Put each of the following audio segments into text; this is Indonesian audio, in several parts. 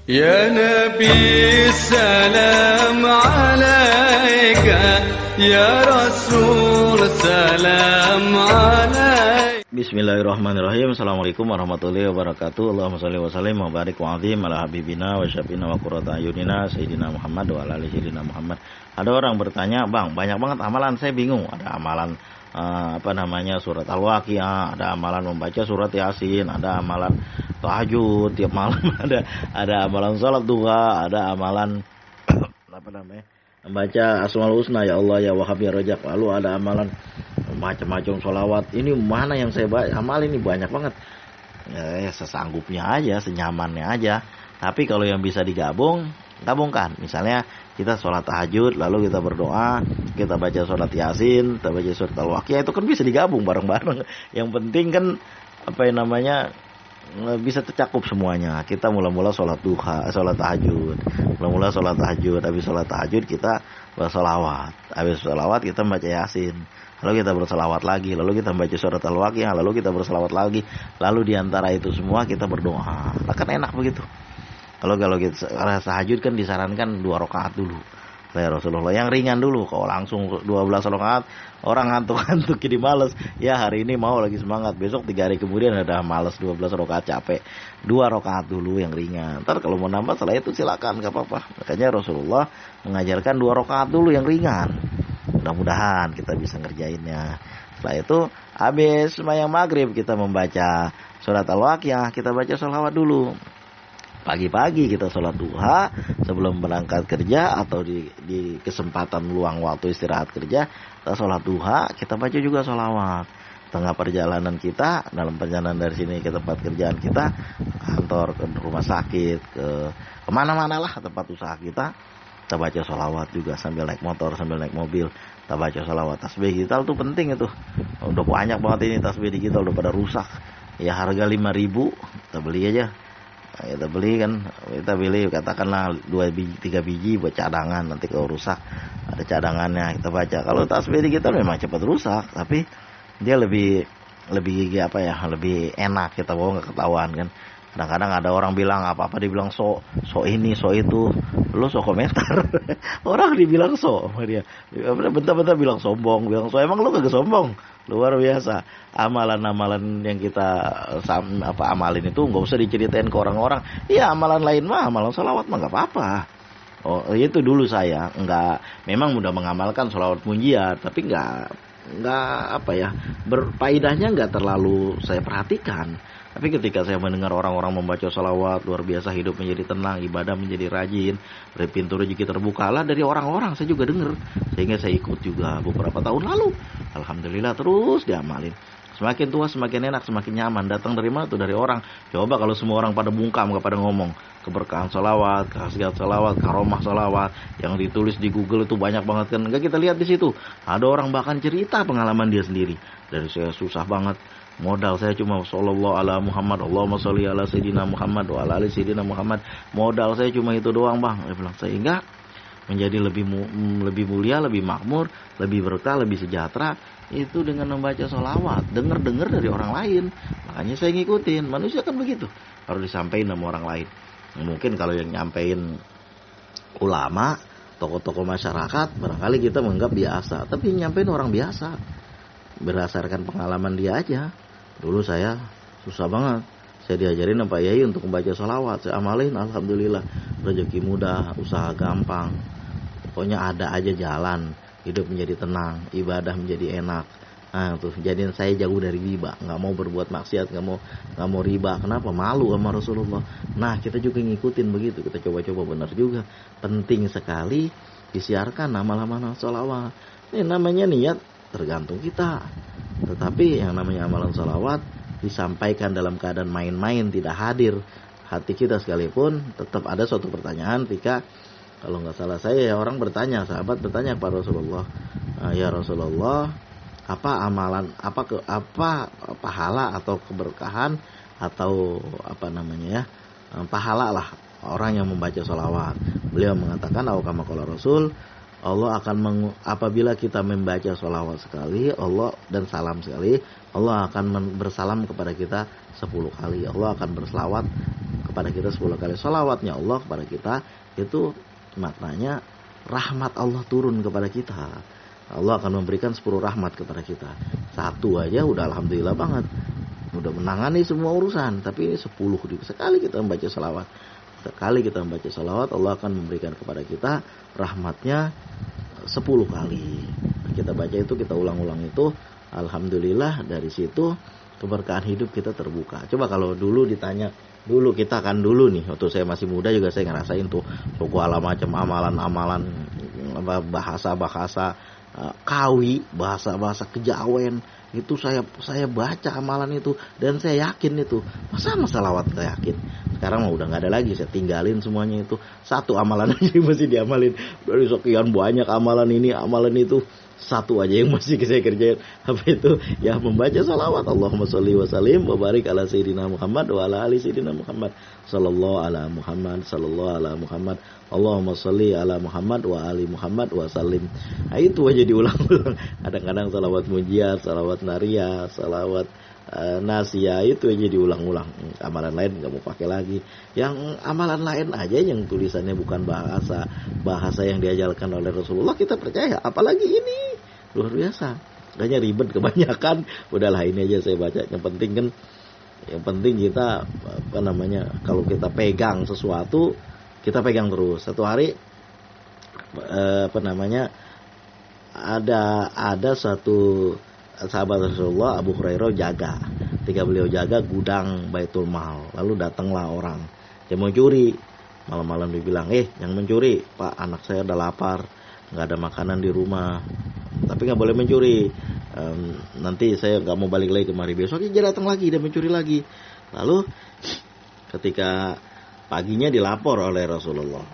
Ya Nabi salam alaika, Ya Rasul salam alaika. Bismillahirrahmanirrahim. Assalamualaikum warahmatullahi wabarakatuh. Allahumma shalli wa sallim wa barik wa azim ala habibina wa syafina wa qurrata ayunina Sayyidina Muhammad wa ala ali Sayyidina Muhammad. Ada orang bertanya, "Bang, banyak banget amalan, saya bingung. Ada amalan surat Al-Waqiah, ada amalan membaca surat Yasin, ada amalan tahajud tiap malam, ada amalan salat duha, ada amalan membaca Asmaul Husna, ya Allah, ya Wahhab, ya Rajak. Lalu ada amalan macam-macam sholawat. Ini mana yang saya amal ini banyak banget. Ya, sesanggupnya aja, senyamannya aja. Tapi kalau yang bisa digabung, gabungkan. Misalnya kita sholat tahajud, lalu kita berdoa, kita baca sholat Yasin, kita baca surat Al-Waqiah, itu kan bisa digabung bareng-bareng. Yang penting kan bisa tercakup semuanya. Kita mula-mula sholat duha, sholat tahajud. Mula-mula sholat tahajud, habis sholat tahajud kita bersolawat. Habis solawat kita baca Yasin. Lalu kita bersolawat lagi, lalu kita baca surat Al-Waqiah, lalu kita bersolawat lagi. Lalu diantara itu semua kita berdoa. Nah, kan enak begitu. Kalau kita tahajud kan disarankan 2 rakaat dulu. Saya Rasulullah yang ringan dulu. Kalau langsung 12 rakaat, orang ngantuk-ngantuk jadi males. Ya hari ini mau lagi semangat, besok 3 hari kemudian ada males, 12 rakaat capek. 2 rakaat dulu yang ringan. Ntar kalau mau nambah setelah itu silakan, gak apa-apa. Makanya Rasulullah mengajarkan 2 rakaat dulu yang ringan. Mudah-mudahan kita bisa ngerjainnya. Setelah itu habis sembahyang maghrib kita membaca surat Al-Waqiah, kita baca sholawat dulu. Pagi-pagi kita sholat duha sebelum berangkat kerja atau di kesempatan luang waktu istirahat kerja, kita sholat duha, kita baca juga sholawat. Tengah perjalanan kita, dalam perjalanan dari sini ke tempat kerjaan kita, kantor, ke rumah sakit, ke kemana-mana lah tempat usaha kita baca sholawat juga sambil naik motor, sambil naik mobil, kita baca sholawat. Tasbih digital tuh penting itu. Udah banyak banget ini tasbih digital, udah pada rusak. Ya harga 5.000, kita beli aja. Kita beli katakanlah 2-3 biji buat cadangan, nanti kalau rusak ada cadangannya kita baca. Kalau tasbih digital memang cepat rusak, tapi dia lebih lebih enak kita bawa, nggak ketahuan kan. Kadang-kadang ada orang bilang apa-apa dibilang so ini so itu, lu so komentar. Orang dibilang so sama dia, bentar-bentar bilang sombong, bilang so, emang lu kagak sombong. Luar biasa. Amalan-amalan yang kita amalin itu nggak usah diceritain ke orang-orang. Iya, amalan lain mah, amalan sholawat mah nggak apa-apa. Oh itu dulu saya memang mudah mengamalkan sholawat munjiat, tapi berfaedahnya nggak terlalu saya perhatikan. Tapi ketika saya mendengar orang-orang membaca sholawat, luar biasa, hidup menjadi tenang, ibadah menjadi rajin, pintu rezeki terbuka lah dari orang-orang, saya juga dengar. Sehingga saya ikut juga beberapa tahun lalu. Alhamdulillah terus diamalin. Semakin tua semakin enak, semakin nyaman. Datang dari mana tuh? Dari orang. Coba kalau semua orang pada bungkam, pada ngomong keberkahan sholawat, khasiat sholawat, karomah sholawat, yang ditulis di Google itu banyak banget kan. Enggak, kita lihat di situ. Ada orang bahkan cerita pengalaman dia sendiri. Dari saya susah banget, modal saya cuma sallallahu ala Muhammad, Allahumma sholli ala Sayyidina Muhammad wa ala ali Sayyidina Muhammad. Modal saya cuma itu doang, Bang. Saya bilang, sehingga menjadi lebih mulia, lebih makmur, lebih berkah, lebih sejahtera itu dengan membaca sholawat. Dengar dari orang lain, makanya saya ngikutin. Manusia kan begitu, harus disampaikan sama orang lain. Mungkin kalau yang nyampein ulama, tokoh-tokoh masyarakat, barangkali kita menganggap biasa, tapi nyampein orang biasa berdasarkan pengalaman dia aja. Dulu saya susah banget, saya diajarin sama Pak Yai untuk membaca sholawat, saya amalin, alhamdulillah, rezeki mudah, usaha gampang, pokoknya ada aja jalan, hidup menjadi tenang, ibadah menjadi enak. Nah tuh, jadiin saya jauh dari riba, nggak mau berbuat maksiat, nggak mau riba. Kenapa? Malu sama Rasulullah. Nah kita juga ngikutin begitu, kita coba-coba, benar juga, penting sekali disiarkan amal-amal sholawat. Ini namanya niat tergantung kita. Tetapi yang namanya amalan sholawat disampaikan dalam keadaan main-main, tidak hadir hati kita sekalipun, tetap ada suatu pertanyaan ketika, kalau nggak salah saya, orang bertanya, sahabat bertanya kepada Rasulullah, ya Rasulullah, apa amalan, apa pahala atau keberkahan atau pahala lah orang yang membaca sholawat. Beliau mengatakan, kama qala Rasul, Allah akan apabila kita membaca sholawat sekali, Allah dan salam sekali, Allah akan bersalam kepada kita 10 kali. Allah akan berselawat kepada kita 10 kali. Salawatnya Allah kepada kita itu maknanya rahmat Allah turun kepada kita. Allah akan memberikan 10 rahmat kepada kita. 1 aja udah alhamdulillah banget, udah menangani semua urusan. Tapi ini 10, sekali kita membaca salawat, sekali kita membaca salawat, Allah akan memberikan kepada kita rahmatnya 10 kali. Kita baca itu, kita ulang-ulang itu, alhamdulillah dari situ keberkahan hidup kita terbuka. Coba kalau dulu ditanya, dulu kita kan dulu nih, waktu saya masih muda juga saya ngerasain tuh segala macam amalan-amalan, bahasa-bahasa kawi, bahasa-bahasa kejawen itu saya baca amalan itu dan saya yakin itu masa salawat saya yakin. Sekarang mah udah nggak ada lagi, saya tinggalin semuanya itu. 1 amalan aja masih diamalin dari sekian banyak amalan ini amalan itu, 1 aja yang masih saya kerjain. Apa itu? Ya membaca salawat. Allahumma sholli wa sallim wa barik ala sayyidina Muhammad wa ala ali sayyidina Muhammad sallallahu ala Muhammad sallallahu ala Muhammad Allahumma sholli ala Muhammad wa ali Muhammad wa sallim. Nah, itu aja diulang-ulang. Kadang-kadang salawat mujiat, salawat nariyah, salawat nasia itu aja diulang-ulang. Amalan lain nggak mau pakai lagi. Yang amalan lain aja yang tulisannya bukan bahasa yang diajarkan oleh Rasulullah kita percaya. Apalagi ini luar biasa. Kayaknya ribet kebanyakan. Udahlah ini aja saya baca. Yang penting kita kalau kita pegang sesuatu kita pegang terus. Satu hari ada satu sahabat Rasulullah, Abu Hurairah jaga. Ketika beliau jaga gudang Baitul Mal, lalu datanglah orang yang mau curi. Malam-malam dibilang, jangan mencuri, Pak, anak saya udah lapar, nggak ada makanan di rumah, tapi nggak boleh mencuri. Nanti saya nggak mau balik lagi kemari. Besoknya dia datang lagi, dia mencuri lagi. Lalu ketika paginya dilapor oleh Rasulullah,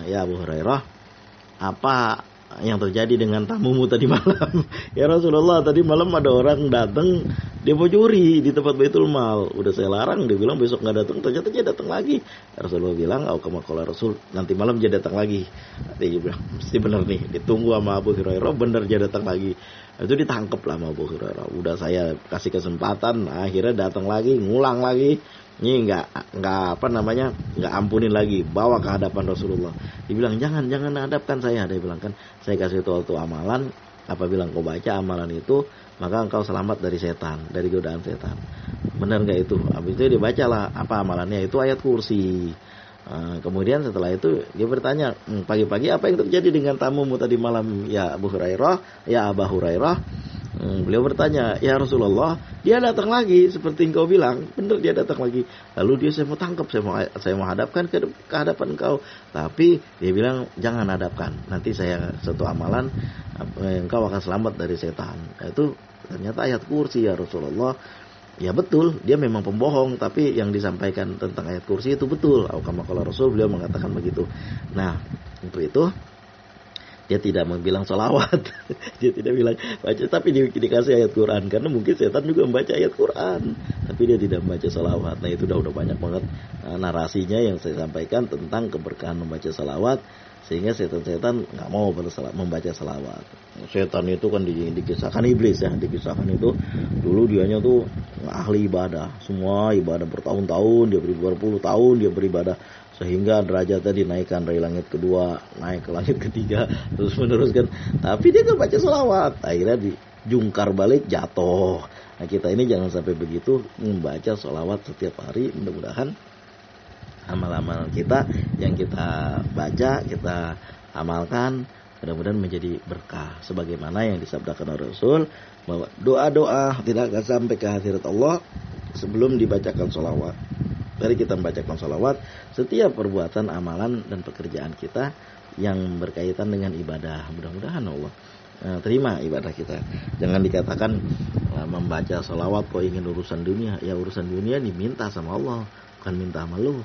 ya Abu Hurairah, apa yang terjadi dengan tamumu tadi malam? Ya Rasulullah, tadi malam ada orang datang, dia mau curi di tempat Baitul Mal. Udah saya larang, dia bilang besok nggak datang, ternyata dia datang lagi. Rasulullah bilang, kama qala Rasul, nanti malam dia datang lagi. Dia bilang, mesti benar nih, ditunggu sama Abu Hurairah, benar dia datang lagi. Itu ditangkap lah sama Abu Hurairah. Udah saya kasih kesempatan, akhirnya datang lagi, ngulang lagi. Ini nggak ampunin lagi, bawa ke hadapan Rasulullah. Dibilang jangan hadapkan saya. Dia bilang, kan saya kasih tahu amalan, apabila engkau baca amalan itu maka engkau selamat dari setan, dari godaan setan. Benar nggak itu? Habis itu dibacalah apa amalannya, itu ayat kursi. Kemudian setelah itu dia bertanya, pagi-pagi apa yang terjadi dengan tamumu tadi malam ya Abu Hurairah, ya Aba Hurairah? Beliau bertanya, ya Rasulullah, dia datang lagi seperti engkau bilang, benar dia datang lagi. Lalu dia saya mau tangkap, saya mau hadapkan ke hadapan engkau. Tapi dia bilang jangan hadapkan, nanti saya satu amalan engkau akan selamat dari setan. Itu ternyata ayat kursi ya Rasulullah. Ya betul, dia memang pembohong, tapi yang disampaikan tentang ayat kursi itu betul. Kama qala Rasul, beliau mengatakan begitu. Nah, untuk itu dia tidak bilang sholawat. Dia tidak bilang baca, tapi dikasih ayat Quran. Karena mungkin setan juga membaca ayat Quran, tapi dia tidak membaca sholawat. Nah itu udah banyak banget narasinya yang saya sampaikan tentang keberkahan membaca sholawat. Sehingga setan-setan nggak mau membaca sholawat. Setan itu kan dikisahkan iblis ya. Dikisahkan itu dulu dianya tuh ahli ibadah. Semua ibadah bertahun-tahun, dia berpuluh tahun dia beribadah. Sehingga derajatnya dinaikkan dari langit kedua, naik ke langit ketiga, terus meneruskan. Tapi dia nggak baca sholawat. Akhirnya dijungkar balik, jatuh. Nah kita ini jangan sampai begitu, membaca sholawat setiap hari. Mudah-mudahan amal-amal kita yang kita baca, kita amalkan, mudah-mudahan menjadi berkah. Sebagaimana yang disabdakan oleh Rasul, bahwa doa-doa tidak akan sampai ke hadirat Allah sebelum dibacakan sholawat. Dari kita membacakan sholawat, setiap perbuatan, amalan, dan pekerjaan kita yang berkaitan dengan ibadah, mudah-mudahan Allah terima ibadah kita. Jangan dikatakan membaca sholawat kok ingin urusan dunia. Ya urusan dunia diminta sama Allah, bukan minta sama lu.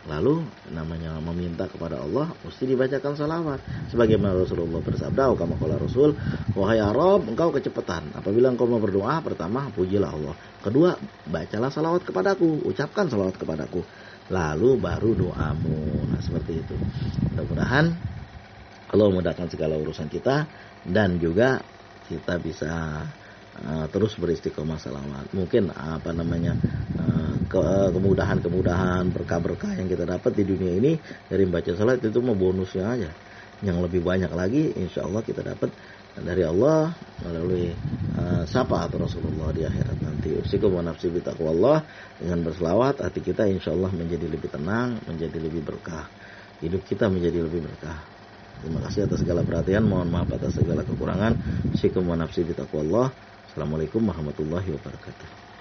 Lalu namanya meminta kepada Allah mesti dibacakan salawat. Sebagaimana Rasulullah bersabda, kama qala Rasul, wahai Arab, engkau kecepatan apabila engkau mau berdoa. Pertama, pujilah Allah. Kedua, bacalah salawat kepadaku, ucapkan salawat kepadaku. Lalu baru doamu. Nah seperti itu. Mudah-mudahan Allah memudahkan segala urusan kita, dan juga kita bisa terus beristiqomah salawat. Mungkin kemudahan-kemudahan, berkah-berkah yang kita dapat di dunia ini dari membaca salat itu mau bonusnya aja. Yang lebih banyak lagi insya Allah kita dapat dari Allah melalui syafaat Rasulullah di akhirat nanti. Usikum wa nafsi bi taqwallah, dengan berselawat hati kita insya Allah menjadi lebih tenang, menjadi lebih berkah. Hidup kita menjadi lebih berkah. Terima kasih atas segala perhatian, mohon maaf atas segala kekurangan. Usikum wa nafsi bi taqwallah. Assalamualaikum warahmatullahi wabarakatuh.